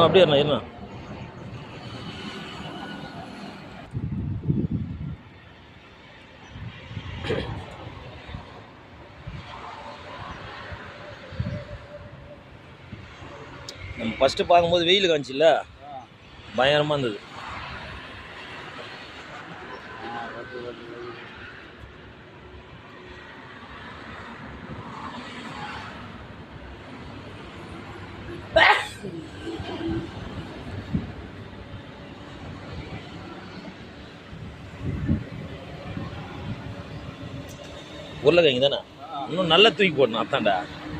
அப்படியே என்ன நம்ம ஃபஸ்ட்டு பார்க்கும்போது வெயில் காமிச்சில்ல பயங்கரமாக இருந்தது. உருளைக்கிழங்கு தானே இன்னும் நல்லா தூக்கி போடணும். அத்தான்டா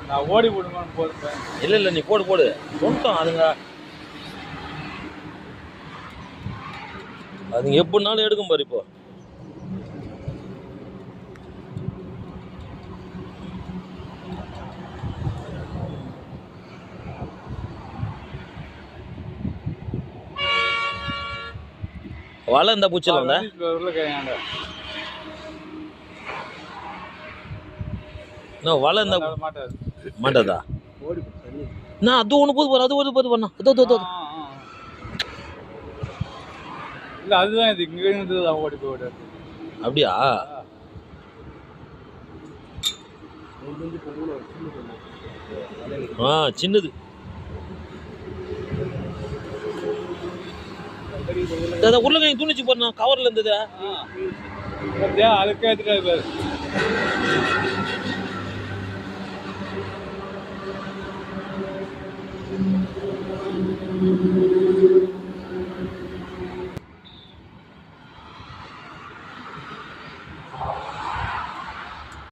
நான் ஓடி போடுமான்னு போடுறேன். இல்லை நீ போடு சொந்தம் அதுங்க எப்படினாலும் எடுக்கும் பாரு. இப்போ வலை இந்த பூச்சியில் வந்தா வலை இந்த மாட்டாதா? நான் அது ஒன்று போது அது ஒரு போது பண்ணா இல்லை அதுதான் இது இங்கே இருந்தது ஓடி போய்விடாது. அப்படியா? சின்னது உருளைக்கிழங்கு துணிச்சு போறேன் கவர்ல இருந்தது. அதுக்கு எடுத்துட்டு